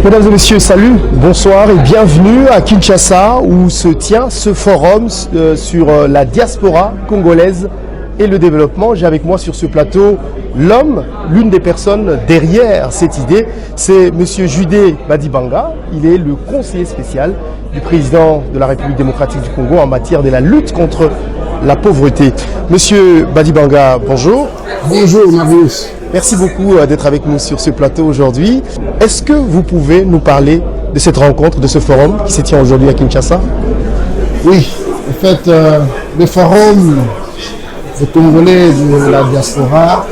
Mesdames et messieurs, salut, bonsoir et bienvenue à Kinshasa où se tient ce forum sur la diaspora congolaise et le développement. J'ai avec moi sur ce plateau l'homme, l'une des personnes derrière cette idée, c'est Monsieur Judé Badibanga. Il est le conseiller spécial du président de la République démocratique du Congo en matière de la lutte contre la pauvreté. Monsieur Badibanga, bonjour. Bonjour Marius. Merci beaucoup d'être avec nous sur ce plateau aujourd'hui. Est-ce que vous pouvez nous parler de cette rencontre, de ce forum qui se tient aujourd'hui à Kinshasa? Oui, en fait, le forum des Congolais de la diaspora,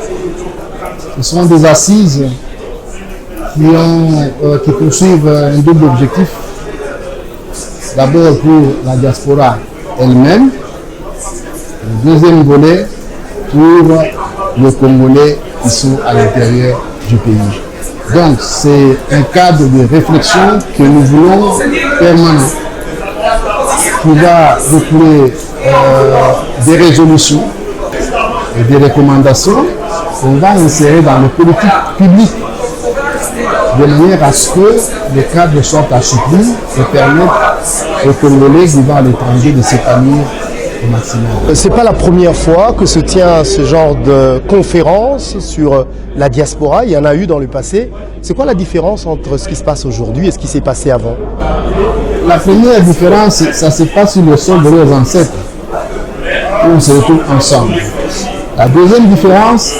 ce sont des assises qui poursuivent un double objectif. D'abord pour la diaspora elle-même, le deuxième volet pour les Congolais qui sont à l'intérieur du pays. Donc c'est un cadre de réflexion que nous voulons permanent, qui va recourir des résolutions et des recommandations qu'on va insérer dans les politiques publiques de manière à ce que les cadres soient assouplis et permettent aux Congolais vivant à l'étranger de s'épanouir au maximum. Ce n'est pas la première fois que se tient ce genre de conférence sur la diaspora. Il y en a eu dans le passé. C'est quoi la différence entre ce qui se passe aujourd'hui et ce qui s'est passé avant? La première différence, ça se passe sur le sol de leurs ancêtres, où on se retrouve ensemble. La deuxième différence,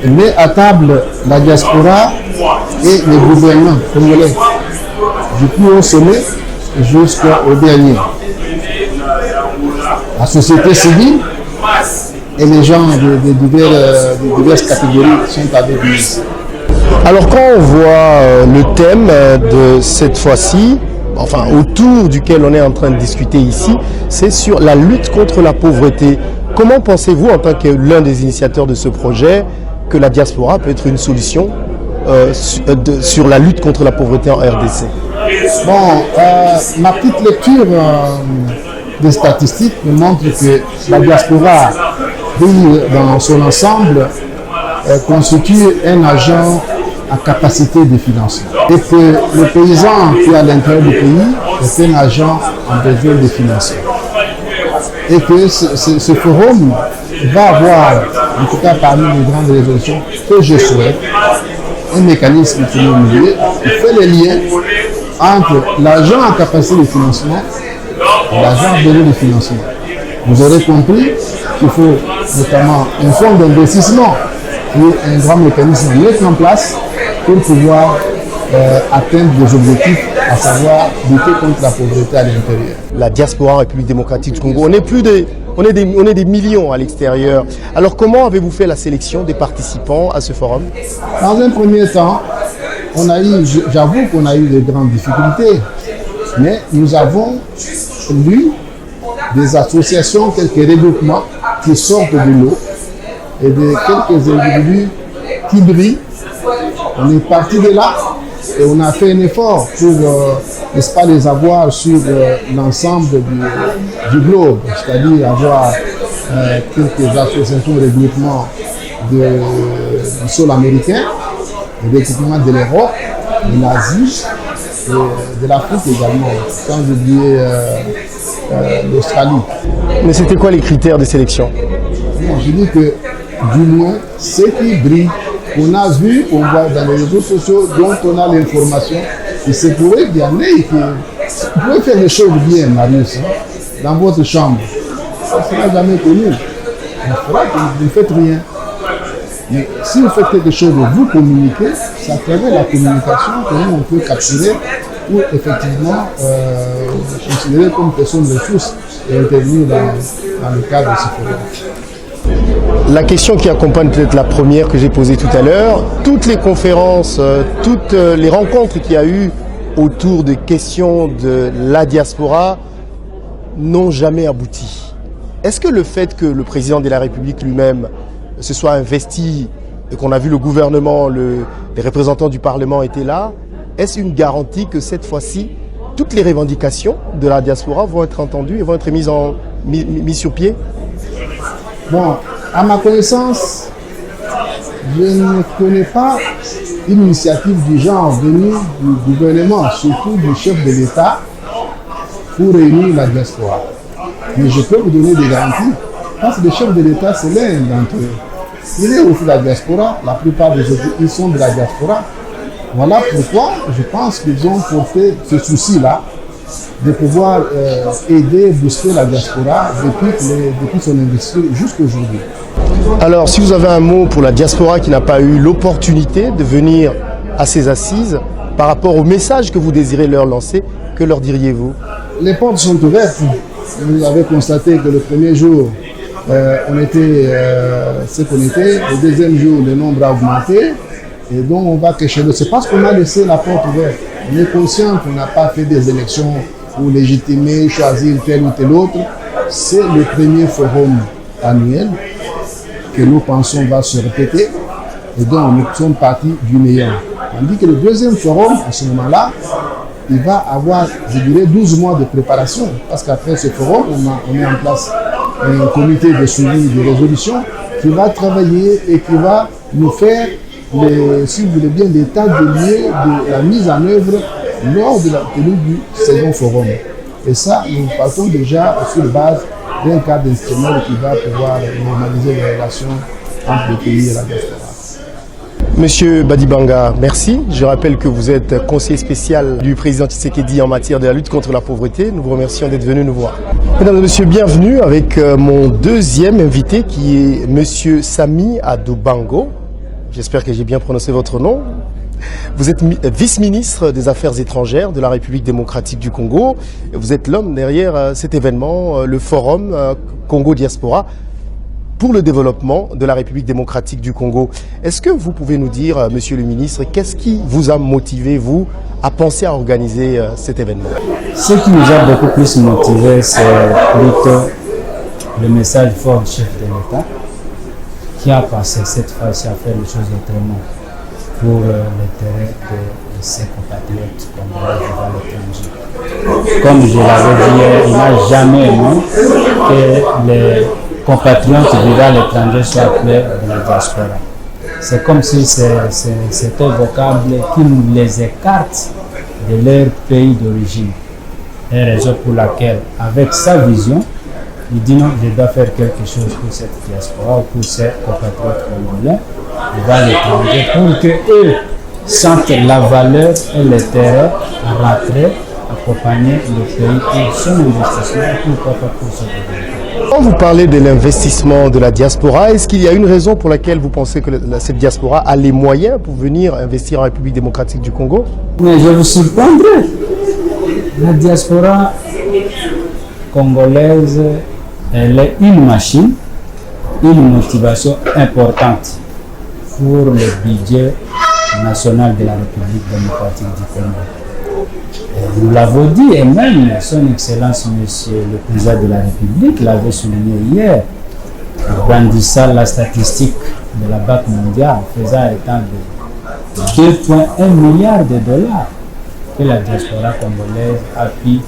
met à table la diaspora et les gouvernements congolais, du plus haut sommet jusqu'au dernier. La société civile et les gens de diverses catégories sont avec nous. Alors quand on voit le thème de cette fois-ci, enfin autour duquel on est en train de discuter ici, c'est sur la lutte contre la pauvreté. Comment pensez-vous, en tant que l'un des initiateurs de ce projet, que la diaspora peut être une solution sur la lutte contre la pauvreté en RDC? Bon, ma petite lecture des statistiques me montre que la diaspora, dans son ensemble, constitue un agent à capacité de financement. Et que le paysan qui est à l'intérieur du pays est un agent en besoin de financement. Et que ce forum va avoir, en tout cas parmi les grandes résolutions que je souhaite, un mécanisme qui fait les liens entre l'agent à capacité de financement et l'agent à besoin de financement. Vous aurez compris qu'il faut notamment un fonds d'investissement et un grand mécanisme à mettre en place pour pouvoir atteindre des objectifs, à savoir lutter contre la pauvreté à l'intérieur. La diaspora en République démocratique du Congo, on est des millions à l'extérieur. Alors comment avez-vous fait la sélection des participants à ce forum? Dans un premier temps, j'avoue qu'on a eu de grandes difficultés, mais nous avons lu des associations, quelques regroupements qui sortent de l'eau et de quelques individus qui brillent. On est parti de là et on a fait un effort pour, n'est-ce pas, les avoir sur l'ensemble du globe, c'est-à-dire avoir quelques associations de regroupement du sol américain, des regroupements de l'Europe, de l'Asie, et de l'Afrique également, sans oublier l'Australie. Mais c'était quoi les critères de sélection? Bon, je dis que du moins, ceux qui brillent, on a vu, on voit dans les réseaux sociaux, dont on a l'information, et c'est pourrait qu'il y en ait qui vous faire les choses bien, Marius, hein, dans votre chambre. Ça ne sera jamais connu. Il faudra que vous ne faites rien. Mais si vous faites quelque chose, vous communiquez, c'est à travers la communication que nous, on peut capturer ou effectivement considérer comme personne de ressources et intervenir dans le cadre de ce forum. La question qui accompagne peut-être la première que j'ai posée tout à l'heure, toutes les conférences, toutes les rencontres qu'il y a eu autour des questions de la diaspora n'ont jamais abouti. Est-ce que le fait que le président de la République lui-même se soit investi et qu'on a vu le gouvernement, les représentants du Parlement étaient là, est-ce une garantie que cette fois-ci, toutes les revendications de la diaspora vont être entendues et vont être mises sur pied? Bon, à ma connaissance, je ne connais pas une initiative du genre venue du gouvernement, surtout du chef de l'État, pour réunir la diaspora. Mais je peux vous donner des garanties, parce que le chef de l'État, c'est l'un d'entre eux. Il est aussi de la diaspora, la plupart des autres, ils sont de la diaspora. Voilà pourquoi je pense qu'ils ont porté ce souci-là de pouvoir aider, booster la diaspora depuis son investiture jusqu'à aujourd'hui. Alors, si vous avez un mot pour la diaspora qui n'a pas eu l'opportunité de venir à ces assises, par rapport au message que vous désirez leur lancer, que leur diriez-vous? Les portes sont ouvertes. Vous avez constaté que le premier jour, on était ce qu'on était. Le deuxième jour, le nombre a augmenté. Et donc, on va cacher. C'est parce qu'on a laissé la porte ouverte. On est conscient qu'on n'a pas fait des élections pour légitimer, choisir tel ou tel autre. C'est le premier forum annuel que nous pensons va se répéter. Et donc, nous sommes partis du meilleur. Tandis que le deuxième forum, à ce moment-là, il va avoir, je dirais, 12 mois de préparation. Parce qu'après ce forum, on met en place un comité de suivi de résolution qui va travailler et qui va nous faire, si vous voulez bien, l'état de lieu de la mise en œuvre lors de la tenue du second forum. Et ça, nous partons déjà sur base d'un cadre instrument qui va pouvoir normaliser les relations entre le pays et la diaspora. Monsieur Badibanga, merci. Je rappelle que vous êtes conseiller spécial du président Tshisekedi en matière de la lutte contre la pauvreté. Nous vous remercions d'être venu nous voir. Mesdames et messieurs, bienvenue avec mon deuxième invité qui est monsieur Sami Adobango. J'espère que j'ai bien prononcé votre nom. Vous êtes vice-ministre des Affaires étrangères de la République démocratique du Congo. Vous êtes l'homme derrière cet événement, le Forum Congo Diaspora, pour le développement de la République démocratique du Congo. Est-ce que vous pouvez nous dire, monsieur le ministre, qu'est-ce qui vous a motivé, vous, à penser à organiser cet événement? Ce qui nous a beaucoup plus motivé, c'est plutôt le message fort du chef de l'État qui a passé cette fois-ci à faire les choses autrement pour l'intérêt de ses compatriotes congolais vivant à l'étranger. Comme je l'avais dit hier, il n'a jamais aimé que les compatriotes vivant à l'étranger soient appelés de la diaspora. C'est comme si c'était un vocable qui nous les écarte de leur pays d'origine. Et raison pour laquelle, avec sa vision, il dit non, je dois faire quelque chose pour cette diaspora ou pour ces compatriotes congolais vivant à l'étranger pour qu'eux sentent la valeur et l'intérêt à rentrer, accompagner le pays pour son investissement et pourquoi pas pour son développement. Quand vous parlez de l'investissement de la diaspora, est-ce qu'il y a une raison pour laquelle vous pensez que cette diaspora a les moyens pour venir investir en République démocratique du Congo? Mais je vous surprendrai. La diaspora congolaise, elle est une machine, une motivation importante pour le budget national de la République démocratique du Congo. Nous l'avons dit, et même son Excellence, Monsieur le Président de la République, l'avait souligné hier, brandissant la statistique de la Banque mondiale, faisant état de 2,1 milliards de dollars que la diaspora congolaise a pu,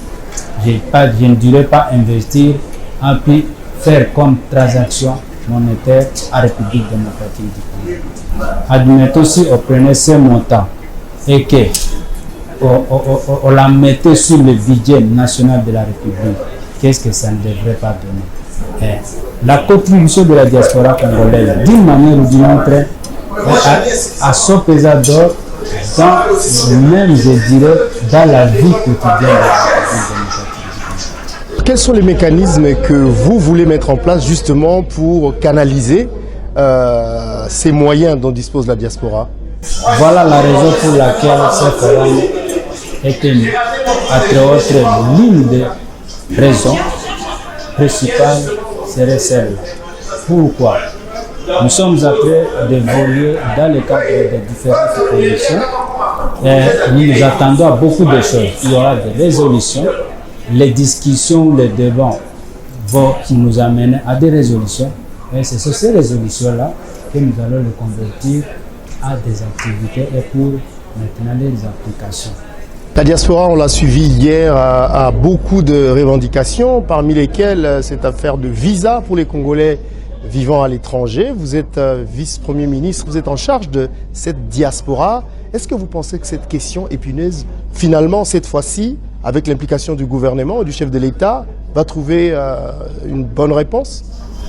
je ne dirais pas investir, a pu faire comme transaction monétaire à République démocratique du Congo. Admettons si on prenait ces montants et que on la mettait sur le budget national de la République, qu'est-ce que ça ne devrait pas donner? La contribution de la diaspora congolaise, d'une manière ou d'une autre, a son pesant d'or dans, même je dirais, dans la vie quotidienne de la République démocratique. Quels sont les mécanismes que vous voulez mettre en place justement pour canaliser ces moyens dont dispose la diaspora? Voilà la raison pour laquelle ce forum est tenu. Entre autres, l'une des raisons principales serait celle-là. Pourquoi? Nous sommes en train d'évoluer dans le cadre des différentes commissions et nous nous attendons à beaucoup de choses. Il y aura des résolutions, les discussions, les débats vont nous amener à des résolutions et c'est sur ces résolutions-là que nous allons les convertir à des activités et pour maintenant les applications. La diaspora, on l'a suivi hier, a beaucoup de revendications, parmi lesquelles cette affaire de visa pour les Congolais vivant à l'étranger, vous êtes vice-premier ministre, vous êtes en charge de cette diaspora. Est-ce que vous pensez que cette question épineuse, finalement, cette fois-ci, avec l'implication du gouvernement et du chef de l'État, va trouver une bonne réponse?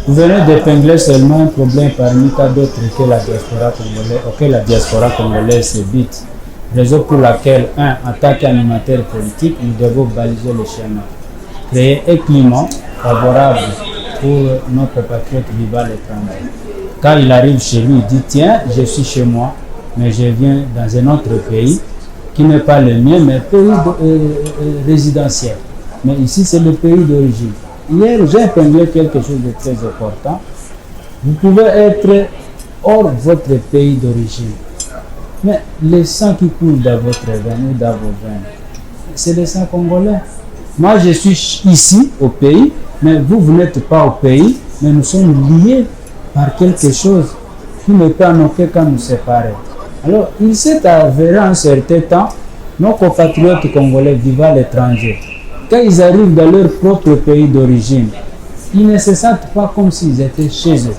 Vous venez d'épingler seulement un problème parmi tant d'autres auquel la diaspora congolaise s'ébite. Raison pour laquelle, en tant qu'animateur politique, nous devons baliser le chemin. Créer un climat favorable pour nos compatriotes vivant à l'étranger. Quand il arrive chez lui, il dit tiens, je suis chez moi, mais je viens dans un autre pays qui n'est pas le mien, mais pays résidentiel. Mais ici, c'est le pays d'origine. Hier, j'ai épinglé quelque chose de très important. Vous pouvez être hors votre pays d'origine, mais le sang qui coule dans votre veine ou dans vos veines, c'est le sang congolais. Moi, je suis ici, au pays, mais vous n'êtes pas au pays, mais nous sommes liés par quelque chose qui ne peut en aucun cas nous séparer. Alors, il s'est avéré un certain temps, nos compatriotes congolais vivant à l'étranger, quand ils arrivent dans leur propre pays d'origine, ils ne se sentent pas comme s'ils étaient chez eux.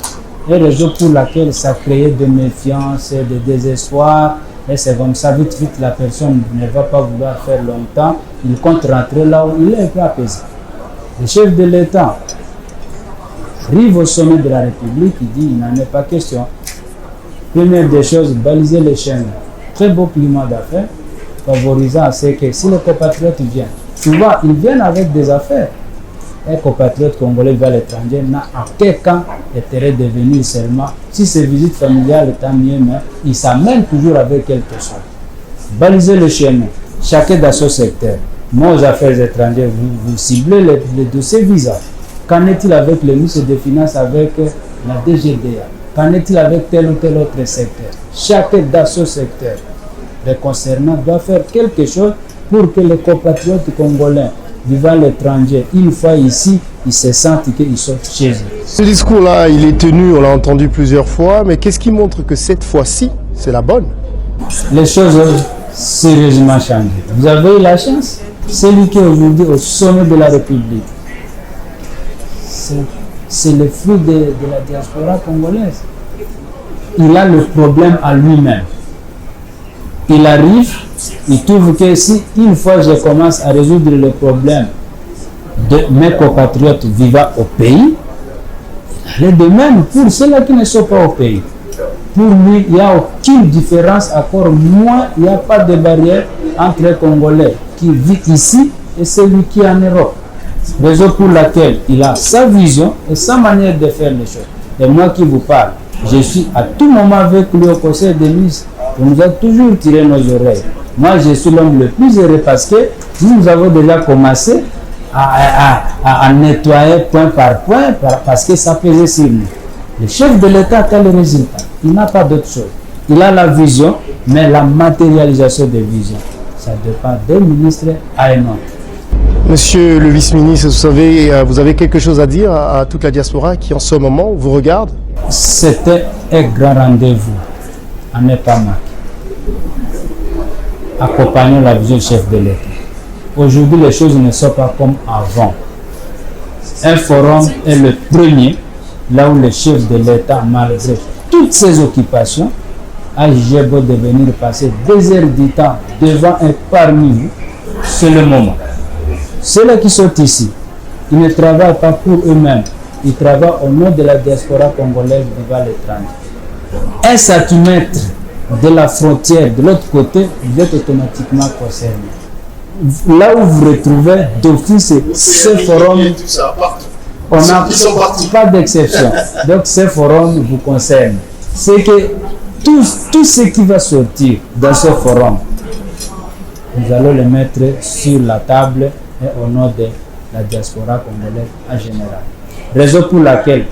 Et raison pour laquelle ça créait de méfiance, de désespoir. Et c'est comme ça, vite, la personne ne va pas vouloir faire longtemps. Il compte rentrer là où il est un peu apaisé. Le chef de l'État arrive au sommet de la République, il dit il n'en est pas question. Première des choses, baliser les chaînes. Très beau climat d'affaires, favorisant à ce que si les compatriotes viennent, souvent ils viennent avec des affaires. Un compatriote congolais vers l'étranger n'a en quel cas intérêt de venir seulement. Si c'est visite familiale, tant mieux, mais il s'amène toujours avec quelque chose. Baliser le chemin, chacun dans son secteur. Moi, aux affaires étrangères, vous ciblez les dossiers visa. Qu'en est-il avec le ministre des Finances, avec la DGDA? Qu'en est-il avec tel ou tel autre secteur? Chacun dans son secteur. Les concernants doivent faire quelque chose pour que les compatriotes congolais vivant à l'étranger, une fois ici, ils se sentent qu'ils sont chez eux. Ce discours-là, il est tenu, on l'a entendu plusieurs fois, mais qu'est-ce qui montre que cette fois-ci, c'est la bonne? Les choses ont sérieusement changé. Vous avez eu la chance. Celui qui est aujourd'hui au sommet de la République, c'est le fruit de la diaspora congolaise. Il a le problème à lui-même. Il arrive, il trouve que si une fois je commence à résoudre le problème de mes compatriotes vivant au pays, il est de même pour ceux-là qui ne sont pas au pays. Pour lui, il n'y a aucune différence, encore moins, il n'y a pas de barrière entre les Congolais qui vivent ici et celui qui est en Europe. Raison pour laquelle il a sa vision et sa manière de faire les choses. Et moi qui vous parle, je suis à tout moment avec lui au conseil des ministres. On nous a toujours tiré nos oreilles. Moi, je suis l'homme le plus heureux parce que nous avons déjà commencé à nettoyer point par point parce que ça pesait sur nous. Le chef de l'État a le résultat. Il n'a pas d'autre chose. Il a la vision, mais la matérialisation des visions, ça dépend d'un ministre à un autre. Monsieur le vice-ministre, vous avez quelque chose à dire à toute la diaspora qui en ce moment vous regarde? C'était un grand rendez-vous. On n'est pas marqué. Accompagnons la vision du chef de l'État. Aujourd'hui, les choses ne sont pas comme avant. Un forum est le premier, là où le chef de l'État, malgré toutes ses occupations, a jugé beau de venir passer 2 heures du temps devant un parmi vous. C'est le moment. Ceux-là qui sont ici, ils ne travaillent pas pour eux-mêmes. Ils travaillent au nom de la diaspora congolaise vivant à l'étranger. Un centimètre de la frontière de l'autre côté, vous êtes automatiquement concerné. Là où vous retrouvez d'office ce forum, on n'a pas d'exception. Donc ce forum vous concerne. C'est que tout ce qui va sortir dans ce forum, nous allons le mettre sur la table et au nom de la diaspora congolaise en général. Raison pour laquelle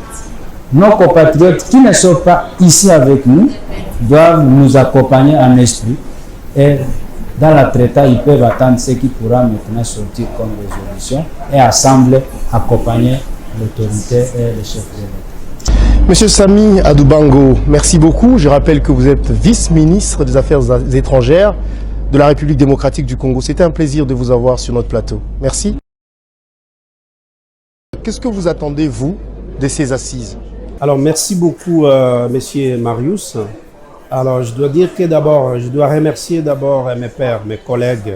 nos compatriotes qui ne sont pas ici avec nous doivent nous accompagner en esprit et dans la traita, ils peuvent attendre ce qui pourra maintenant sortir comme résolution et ensemble accompagner l'autorité et le chef de l'État. Monsieur Samy Adoubango, merci beaucoup. Je rappelle que vous êtes vice-ministre des Affaires étrangères de la République démocratique du Congo. C'était un plaisir de vous avoir sur notre plateau. Merci. Qu'est-ce que vous attendez, vous, de ces assises? Alors, merci beaucoup, Monsieur Marius. Alors, je dois dire que d'abord, je dois remercier d'abord mes pairs, mes collègues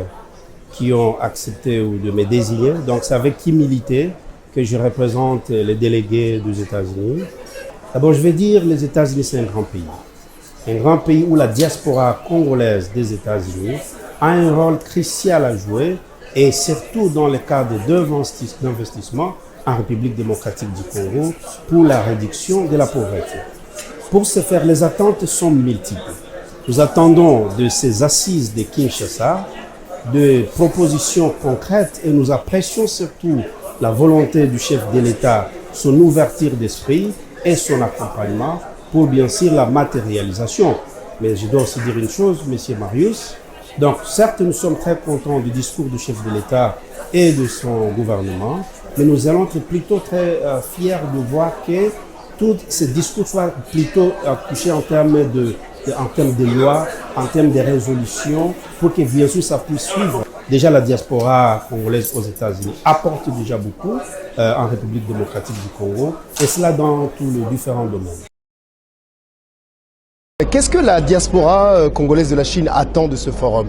qui ont accepté de me désigner. Donc, c'est avec humilité que je représente les délégués des États-Unis. D'abord, je vais dire les États-Unis, c'est un grand pays. Un grand pays où la diaspora congolaise des États-Unis a un rôle crucial à jouer, et surtout dans le cadre d'investissement en République démocratique du Congo pour la réduction de la pauvreté. Pour ce faire, les attentes sont multiples. Nous attendons de ces assises de Kinshasa de propositions concrètes et nous apprécions surtout la volonté du chef de l'État, son ouverture d'esprit et son accompagnement pour bien sûr la matérialisation. Mais je dois aussi dire une chose, Monsieur Marius. Donc certes, nous sommes très contents du discours du chef de l'État et de son gouvernement, mais nous allons être plutôt très fiers de voir que tous ces discours soient plutôt touchés en termes de loi, en termes de résolution, pour que bien sûr ça puisse suivre. Déjà la diaspora congolaise aux États-Unis apporte déjà beaucoup en République démocratique du Congo, et cela dans tous les différents domaines. Qu'est-ce que la diaspora congolaise de la Chine attend de ce forum?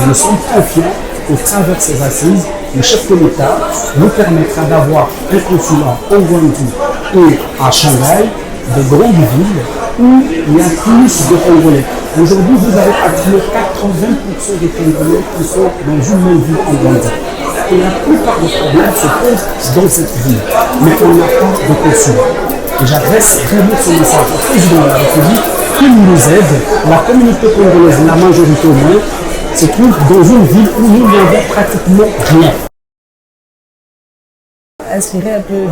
Nous sommes confiants qu'au travers de ces assises, le chef de l'État nous permettra d'avoir un consulat au Guangzhou et à Shanghai, de grandes villes où il y a plus de Congolais. Aujourd'hui, vous avez actuellement 80% des Congolais qui sont dans une même ville en Guangzhou. Et la plupart des problèmes se posent dans cette ville, mais on n'a pas de consulat. Et j'adresse vraiment ce message au président de la République qu'il nous aide. La communauté congolaise, la majorité au moins, se trouve dans une ville où nous n'avons pratiquement rien. Inspiré un peu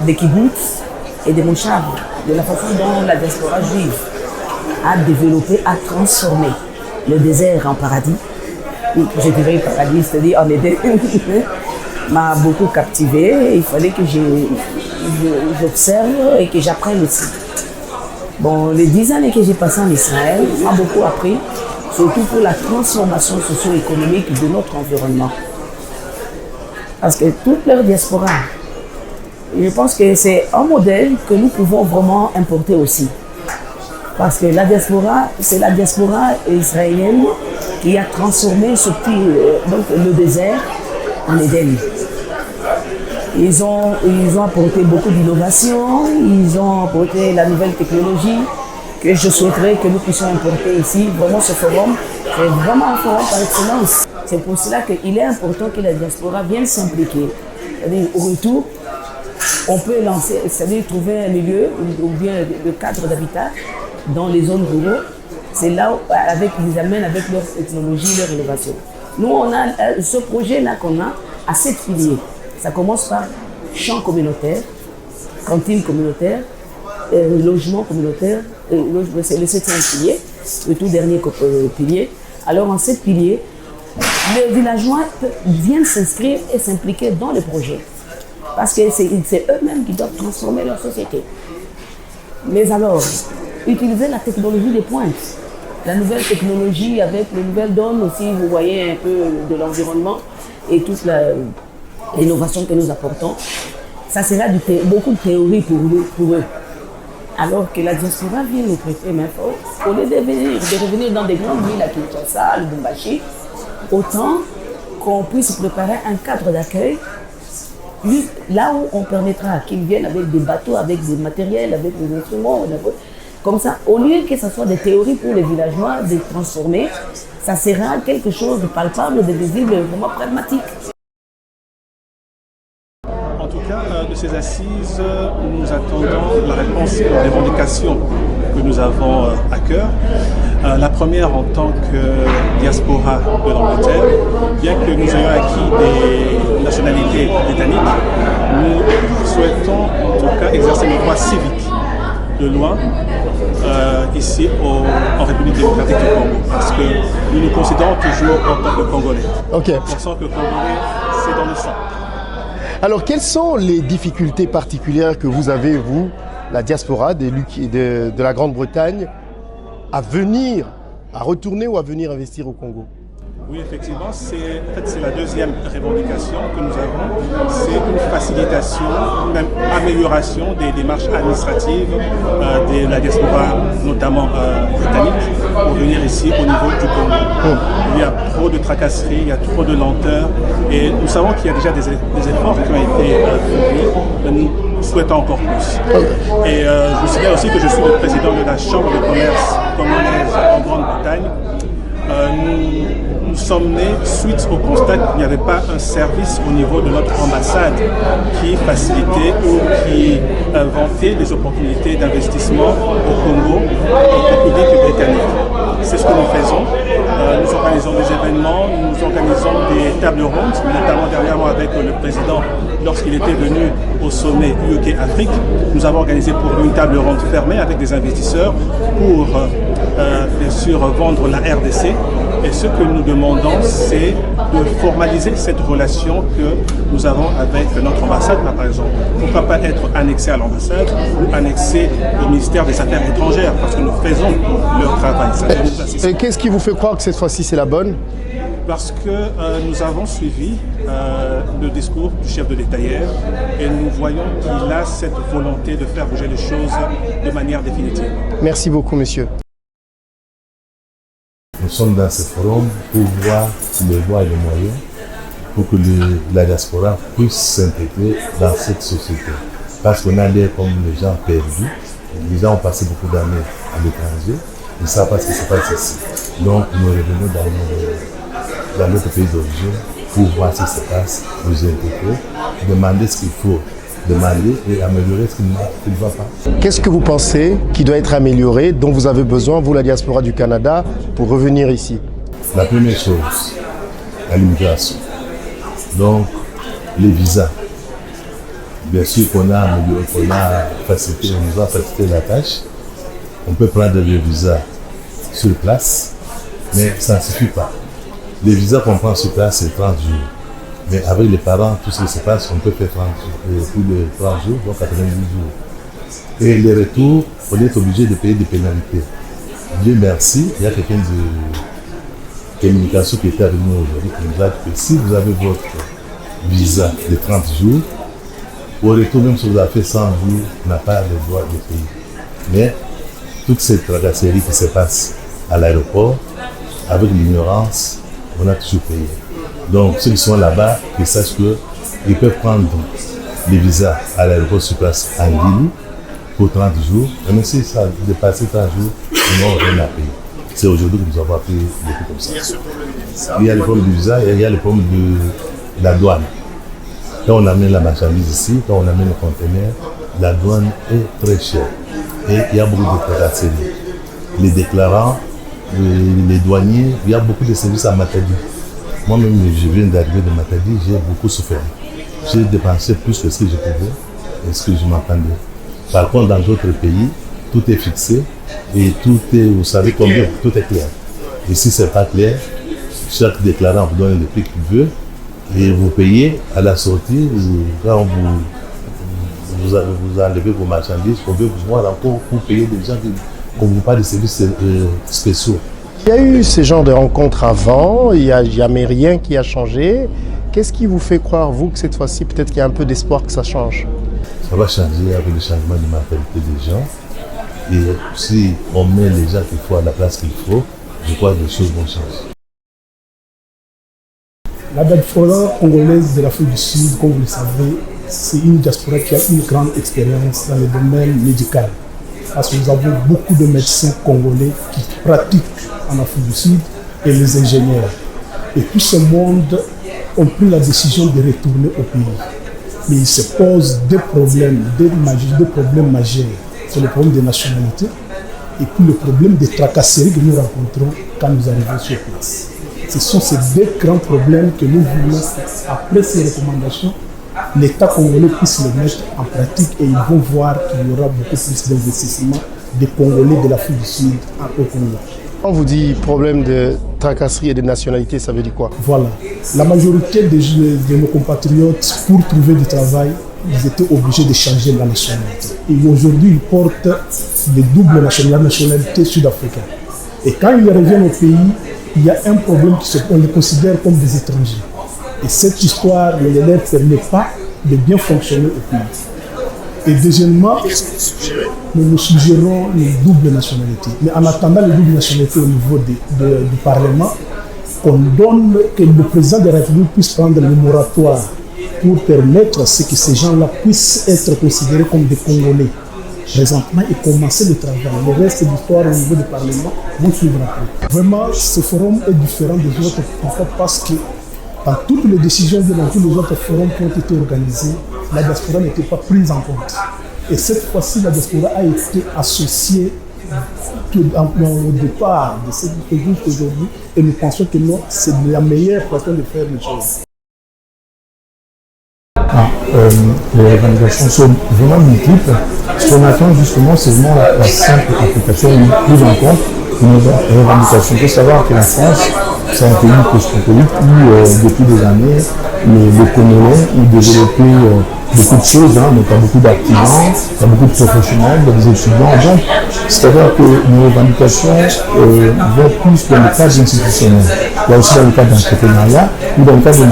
de kibbutz et de Mouchab, de la façon dont la diaspora juive a développé, a transformé le désert en paradis. Je dirais paradis, c'est-à-dire en Éden, m'a beaucoup captivé. Il fallait que j'observe et que j'apprenne aussi. Bon, les 10 années que j'ai passées en Israël m'ont beaucoup appris, surtout pour la transformation socio-économique de notre environnement. Parce que toute leur diaspora, je pense que c'est un modèle que nous pouvons vraiment importer aussi. Parce que la diaspora, c'est la diaspora israélienne qui a transformé donc, le désert en Éden. Ils ont apporté beaucoup d'innovation, ils ont apporté la nouvelle technologie que je souhaiterais que nous puissions importer ici. Vraiment, ce forum, c'est vraiment un forum par excellence. C'est pour cela qu'il est important que la diaspora vienne s'impliquer. C'est-à-dire, au retour, on peut lancer, c'est-à-dire trouver un milieu ou bien le cadre d'habitat dans les zones rurales. C'est là où ils amènent avec leur technologie, leur innovation. Nous, on a ce projet-là qu'on a à 7 piliers. Ça commence par champs communautaires, cantines communautaires, logement communautaire, c'est le 7e pilier, le tout dernier pilier. Alors en 7 piliers, les villageois viennent s'inscrire et s'impliquer dans le projet. Parce que c'est eux-mêmes qui doivent transformer leur société. Mais alors, utiliser la technologie des pointes. La nouvelle technologie avec les nouvelles donnes aussi, vous voyez un peu de l'environnement et toute l'innovation que nous apportons. Ça sera beaucoup de théorie pour eux. Alors que la diaspora vient nous prêter main forte, au lieu de revenir dans des grandes villes à Kinshasa, Lubumbashi, autant qu'on puisse préparer un cadre d'accueil là où on permettra qu'ils viennent avec des bateaux, avec des matériels, avec des instruments, comme ça, au lieu que ce soit des théories pour les villageois, de transformer, ça sera quelque chose de palpable, de visible, vraiment pragmatique. En tout cas, de ces assises, nous attendons la réponse aux revendications que nous avons à cœur. La première en tant que diaspora de l'Angleterre, bien que nous ayons acquis des nationalités britanniques, nous souhaitons en tout cas exercer nos droits civiques de loin ici en République démocratique du Congo, parce que nous nous considérons toujours en tant que Congolais. Okay. Pensons que Congolais, c'est dans le sang. Alors, quelles sont les difficultés particulières que vous avez, vous, la diaspora de la Grande-Bretagne, à retourner ou à venir investir au Congo? Oui, effectivement, c'est la deuxième revendication que nous avons. C'est une facilitation, même amélioration des démarches administratives de la diaspora, notamment britannique, pour venir ici au niveau du Congo. Il y a trop de tracasseries, il y a trop de lenteur, et nous savons qu'il y a déjà des efforts qui ont été fournis. Nous souhaitons encore plus. Et je vous signale aussi que je suis le président de la Chambre de commerce congolaise en Grande-Bretagne. Nous sommes nés suite au constat qu'il n'y avait pas un service au niveau de notre ambassade qui facilitait ou qui inventait des opportunités d'investissement au Congo au public britannique. C'est ce que nous faisons. Nous organisons des événements, nous organisons des tables rondes, notamment dernièrement avec le président lorsqu'il était venu au sommet UK Afrique. Nous avons organisé pour lui une table ronde fermée avec des investisseurs pour bien sûr vendre la RDC. Et ce que nous demandons, c'est de formaliser cette relation que nous avons avec notre ambassade, par exemple. Pourquoi pas être annexé à l'ambassade ou annexé au ministère des Affaires étrangères, parce que nous faisons leur travail. Et qu'est-ce qui vous fait croire que cette fois-ci c'est la bonne? Parce que nous avons suivi le discours du chef de l'État hier et nous voyons qu'il a cette volonté de faire bouger les choses de manière définitive. Merci beaucoup, monsieur. Nous sommes dans ce forum pour voir les voies et les moyens pour que la diaspora puisse s'intégrer dans cette société. Parce qu'on a l'air comme les gens perdus. Les gens ont passé beaucoup d'années à l'étranger. Ils ne savent pas ce qui se passe ici. Donc nous revenons dans notre pays d'origine pour voir ce qui se passe, nous intégrer, demander ce qu'il faut demander et améliorer ce qui ne va pas. Qu'est-ce que vous pensez qui doit être amélioré, dont vous avez besoin, vous, la diaspora du Canada, pour revenir ici? La première chose, l'immigration. Donc, les visas. Bien sûr qu'on a amélioré, on nous a facilité la tâche. On peut prendre le visa sur place, mais ça ne suffit pas. Les visas qu'on prend sur place, c'est 30 jours. Mais avec les parents, tout ce qui se passe, on peut faire 30 jours, plus de 30 jours, donc 90 jours. Et les retours, on est obligé de payer des pénalités. Dieu merci, il y a quelqu'un de communication qui était avec nous aujourd'hui qui nous a dit que si vous avez votre visa de 30 jours, au retour, même si vous avez fait 100 jours, on n'a pas le droit de payer. Mais toute cette tracasserie qui se passe à l'aéroport, avec l'ignorance, on a toujours payé. Donc ceux qui sont là-bas, qu'ils sachent qu'ils peuvent prendre les visas à l'aéroport sur place en Guinée pour 30 jours. Et même si ça a dépassé 30 jours, ils n'ont rien à payer. C'est aujourd'hui que nous avons appris des trucs comme ça. Il y a le problème du visa et il y a le problème de la douane. Quand on amène la marchandise ici, quand on amène le conteneur, la douane est très chère. Et il y a beaucoup de tracasseries. Les déclarants, les douaniers, il y a beaucoup de services à Matadi. Moi-même, je viens d'arriver de Matadi, j'ai beaucoup souffert. J'ai dépensé plus que ce que je pouvais et ce que je m'attendais. Par contre, dans d'autres pays, tout est fixé et tout est, vous savez combien, tout est clair. Ici, ce n'est pas clair. Chaque déclarant vous donne le prix qu'il veut et vous payez à la sortie. Quand vous enlevez vos marchandises, on veut vous voir encore pour payer des gens qu'on ne vous parle de services spéciaux. Il y a eu ce genre de rencontres avant, il n'y a jamais rien qui a changé. Qu'est-ce qui vous fait croire, vous, que cette fois-ci, peut-être qu'il y a un peu d'espoir que ça change? Ça va changer avec le changement de mentalité des gens. Et si on met les gens qu'il faut à la place qu'il faut, je crois que les choses vont changer. La diaspora congolaise de l'Afrique du Sud, comme vous le savez, c'est une diaspora qui a une grande expérience dans le domaine médical. Parce que nous avons beaucoup de médecins congolais qui pratiquent en Afrique du Sud et les ingénieurs. Et tout ce monde ont pris la décision de retourner au pays. Mais il se pose deux problèmes majeurs. C'est le problème des nationalités et puis le problème des tracasseries que nous rencontrons quand nous arrivons sur place. Ce sont ces deux grands problèmes que nous voulons, après ces recommandations, l'État congolais puisse les mettre en pratique et ils vont voir qu'il y aura beaucoup plus d'investissement des Congolais de l'Afrique du Sud au Congo. Quand on vous dit problème de tracasserie et de nationalité, ça veut dire quoi? Voilà. La majorité de nos compatriotes, pour trouver du travail, ils étaient obligés de changer la nationalité. Et aujourd'hui, ils portent le double nationalité sud-africaine. Et quand ils reviennent au pays, il y a un problème on les considère comme des étrangers. Et cette histoire ne leur permet pas de bien fonctionner au pays. Et deuxièmement, nous nous suggérons une double nationalité. Mais en attendant la double nationalité au niveau du Parlement, qu'on donne, que le président de la République puisse prendre le moratoire pour permettre à ce que ces gens-là puissent être considérés comme des Congolais présentement et commencer le travail. Le reste de l'histoire au niveau du Parlement vous suivra après. Vraiment, ce forum est différent des autres parce que dans toutes les décisions de dans tous les autres forums qui ont été organisés, la diaspora n'était pas prise en compte. Et cette fois-ci, la diaspora a été associée au départ de cette discussion aujourd'hui et nous pensons que c'est la meilleure façon de faire les choses. Les revendications sont vraiment multiples. Ce qu'on attend justement, c'est vraiment la simple application, une prise en compte de nos revendications. Il faut savoir que la France, c'est un pays cosmopolite où depuis des années, les Congolais ont développé beaucoup de choses, hein, donc il y a beaucoup d'artisans, il y a beaucoup de professionnels, il y a des étudiants. Donc, c'est-à-dire que nos revendications vont plus dans le cadre institutionnel. Il y a aussi dans le cadre d'entrepreneuriat ou dans le cadre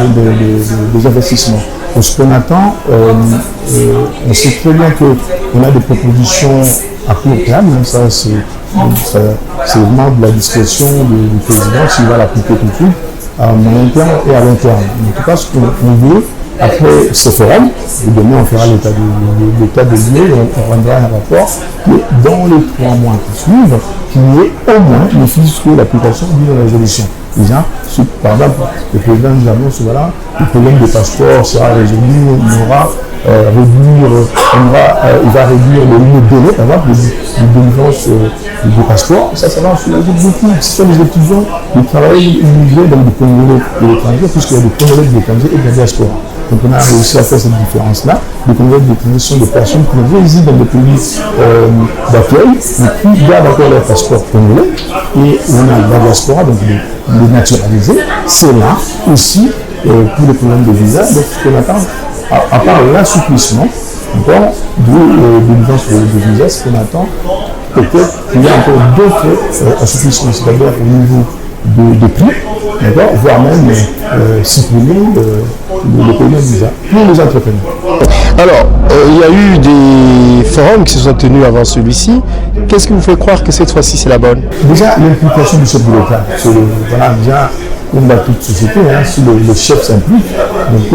des investissements. Donc, ce qu'on attend, on sait très bien qu'on a des propositions à court terme, ça c'est vraiment de la discrétion du président s'il va l'appliquer tout de suite à moyen terme et à long terme. En tout cas, ce qu'on veut, après ce forum, et demain on fera l'état de lieu, on rendra un rapport, que dans les 3 mois qui suivent, qu'il y ait au moins ne fût-ce que l'application d'une résolution. Déjà, par exemple, le président nous annonce, voilà, le problème des passeports sera résolu, on aura il va réduire le délai, par exemple, de délivrance des passeports. Ça va soulager beaucoup. Ce sont les étudiants, les travailleurs immigrés, donc des Congolais de l'étranger, puisqu'il y a des Congolais de l'étranger et de la diaspora. Donc on a réussi à faire cette différence-là. Les Congolais de l'étranger sont des personnes qui résident dans des pays d'accueil, mais qui gardent encore leur passeport congolais. Et on a la diaspora, donc les naturalisés. C'est là aussi pour les problèmes de visa. Donc ce qu'on attend, à part l'assouplissement de délivrance de visa, ce qu'on attend, peut-être qu'il y a encore d'autres assouplissements, c'est-à-dire au niveau de prix, voire même supprimer le paiement de visa pour les entrepreneurs. Alors, il y a eu des forums qui se sont tenus avant celui-ci. Qu'est-ce qui vous fait croire que cette fois-ci c'est la bonne? Déjà, l'implication du chef de l'État. Voilà, déjà, comme dans toute société, hein, si le chef s'implique, donc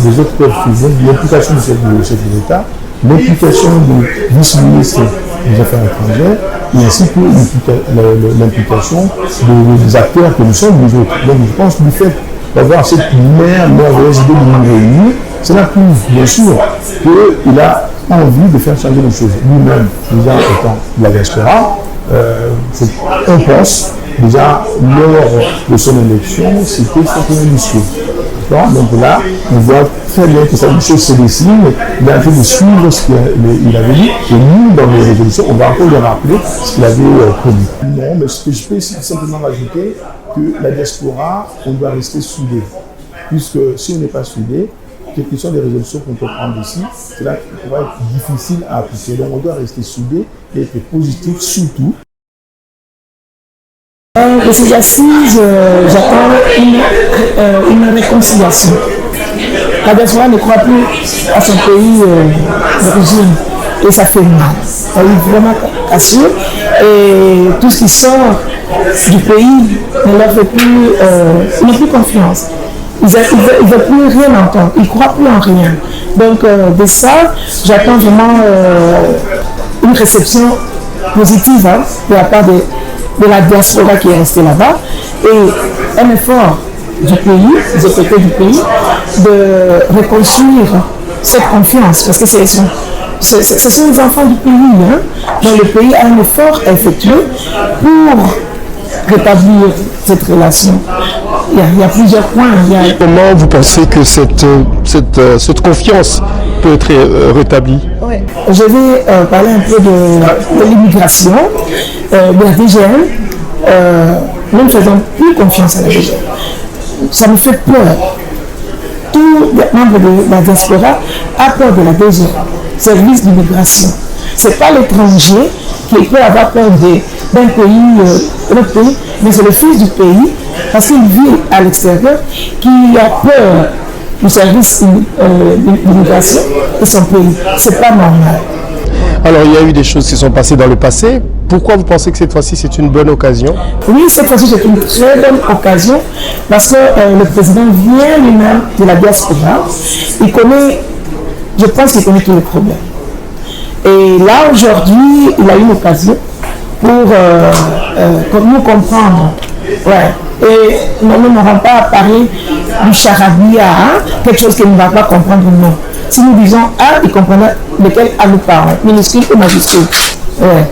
les autres peuvent suivre l'implication du chef de l'État, l'implication du vice-ministre des Affaires étrangères, et ainsi que l'implication des acteurs que nous sommes, nous autres. Donc je pense que le fait d'avoir cette merveilleuse idée de nous réunir, cela prouve bien sûr qu'il a envie de faire changer les choses. Lui-même, déjà étant la diaspora, on pense, déjà lors de son élection, c'était son premier discours. Donc là, on voit très bien que cette chose se dessine, il a envie de suivre ce qu'il avait dit, et nous, dans les résolutions, on va encore lui rappeler ce qu'il avait promis. Non, mais ce que je peux simplement rajouter, que la diaspora, on doit rester soudé. Puisque si on n'est pas soudé, quelles que soient les résolutions qu'on peut prendre ici, cela pourra être difficile à appliquer. Donc on doit rester soudé et être positif surtout. De ces assises, j'attends une réconciliation. La diaspora ne croit plus à son pays d'origine et ça fait mal. Ça est vraiment cassé et tout ce qui sort du pays ne leur fait plus, ils n'ont plus confiance. Ils ne veulent plus rien entendre, ils ne croient plus en rien. Donc de ça, j'attends vraiment une réception positive de la part de la diaspora qui est restée là-bas et un effort du pays, des autorités du pays, de reconstruire cette confiance parce que ce sont les enfants du pays. Hein, donc le pays a un effort à effectuer pour rétablir cette relation. Il y a plusieurs points. Comment vous pensez que cette confiance peut être rétablie? Ouais. Je vais parler un peu de l'immigration, de la DGM. Nous ne faisons plus confiance à la DGM. Ça me fait peur. Tous les membres de la diaspora ont peur de la DGM, service d'immigration. Ce n'est pas l'étranger qui peut avoir peur d'un pays, notre pays, mais c'est le fils du pays, parce qu'il vit à l'extérieur, qui a peur du service d'immigration de son pays. C'est pas normal. Alors, il y a eu des choses qui sont passées dans le passé. Pourquoi vous pensez que cette fois-ci, c'est une bonne occasion? Oui, cette fois-ci, c'est une très bonne occasion parce que le président vient lui-même de la diaspora. Il connaît, je pense qu'il connaît tous les problèmes. Et là, aujourd'hui, il a eu l'occasion pour nous comprendre. Ouais. Et nous n'aurons pas à parler du charabia, hein, quelque chose qu'il ne va pas comprendre, non. Si nous disons A, il comprendra lequel A nous parle, minuscule ou majuscule. Ouais.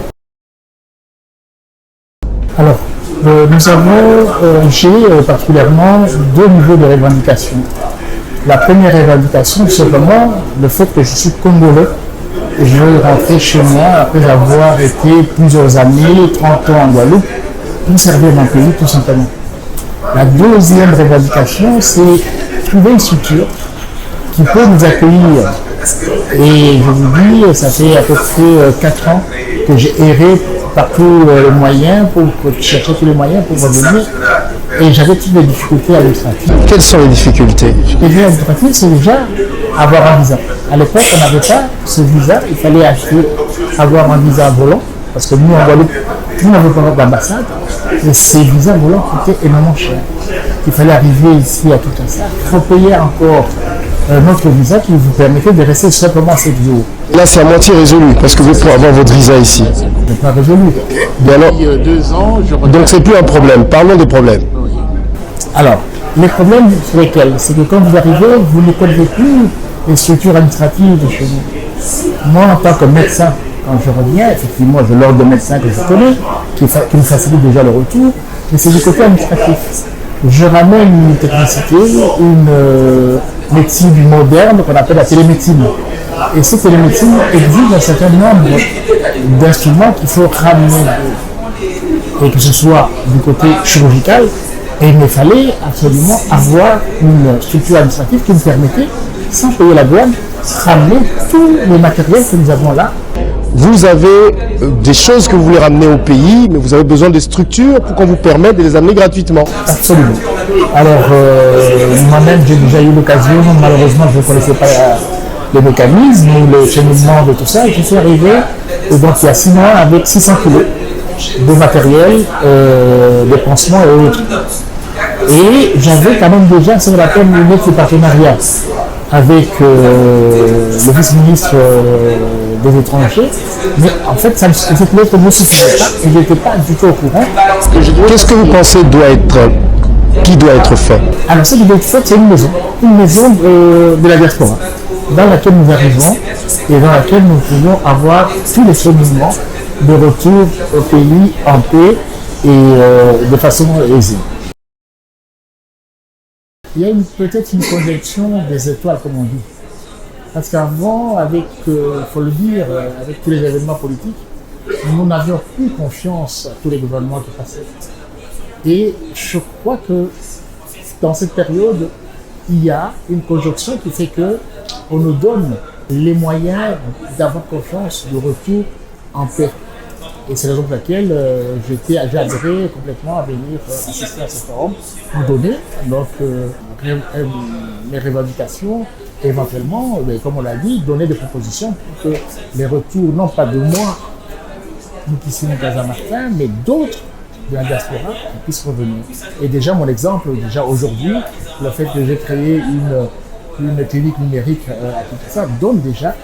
Alors, nous avons, j'ai particulièrement deux niveaux de revendication. La première revendication, c'est simplement le fait que je suis congolais et je veux rentrer chez moi après avoir été plusieurs années, 30 ans en Guadeloupe, pour servir mon pays tout simplement. La deuxième revendication, c'est trouver une structure qui peut nous accueillir. Et je vous dis, ça fait à peu près 4 ans que j'ai erré par tous les moyens, pour chercher tous les moyens pour revenir. Et j'avais toutes les difficultés administratives. Quelles sont les difficultés? Les difficultés administratives, c'est déjà avoir un visa. À l'époque, on n'avait pas ce visa, il fallait avoir un visa volant, parce que nous, en Guadeloupe, nous n'avons pas d'ambassade, et ces visas volants coûtaient énormément cher. Il fallait arriver ici à tout ça, il faut payer encore notre visa qui vous permettait de rester simplement 7 jours. Là, c'est à moitié résolu, parce que vous pouvez avoir votre visa ici. Ce n'est pas résolu. Depuis 2 ans, donc, c'est plus un problème. Parlons des problèmes. Alors, les problèmes, c'est lesquels? C'est que quand vous arrivez, vous ne connaissez plus les structures administratives de chez vous. Moi, en tant que médecin, quand je reviens, effectivement, j'ai l'ordre de médecin que je connais, qui me facilite déjà le retour, mais c'est du côté administratif. Je ramène une technicité, une médecine moderne qu'on appelle la télémédecine. Et cette télémédecine exige un certain nombre d'instruments qu'il faut ramener. Et que ce soit du côté chirurgical, et il me fallait absolument avoir une structure administrative qui me permettait, sans payer la douane, ramener tous les matériels que nous avons là. Vous avez des choses que vous voulez ramener au pays, mais vous avez besoin de structures pour qu'on vous permette de les amener gratuitement. Absolument. Alors, moi-même, j'ai déjà eu l'occasion, malheureusement, je ne connaissais pas les mécanismes ou le cheminement de tout ça, et je suis arrivé, et donc il y a 6 mois, avec 600 kilos de matériel, de pansements et autres. Et j'avais quand même déjà ce qu'on appelle une lettre de partenariat avec le vice-ministre des étrangers, mais en fait cette lettre ne suffisait pas et je n'étais pas du tout au courant. Qu'est-ce que vous pensez qui doit être fait? Alors ce qui doit être fait, c'est une maison de la diaspora, dans laquelle nous arrivons et dans laquelle nous pouvons avoir tous les cheminements de retour au pays en paix et de façon aisée. Il y a peut-être une conjonction des étoiles, comme on dit. Parce qu'avant, il faut le dire, avec tous les événements politiques, nous n'avions plus confiance à tous les gouvernements qui passaient. Et je crois que dans cette période, il y a une conjonction qui fait qu'on nous donne les moyens d'avoir confiance du retour en paix. Et c'est la raison pour laquelle j'ai adhéré complètement à venir assister à ce forum, nous donner donc, mes revendications et éventuellement, comme on l'a dit, donner des propositions pour que les retours, non pas de moi, nous qui sommes à Martin, mais d'autres de la diaspora qui puissent revenir. Et déjà, mon exemple, aujourd'hui, le fait que j'ai créé une clinique numérique à tout ça donne déjà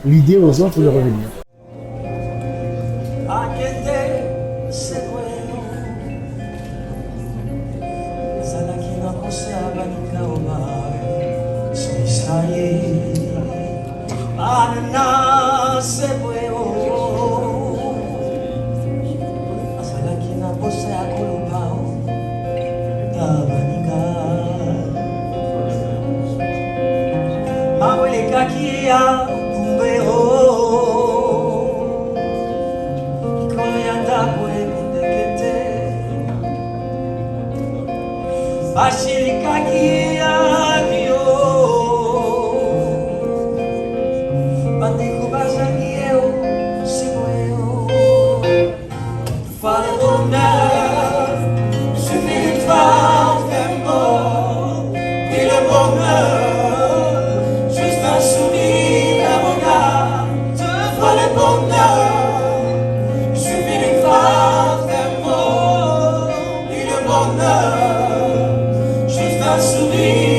l'idée aux autres de revenir. Bandiku basa kieu le bonheur, il suffit d'une phrase, d'un mot, et le bonheur, juste un sourire.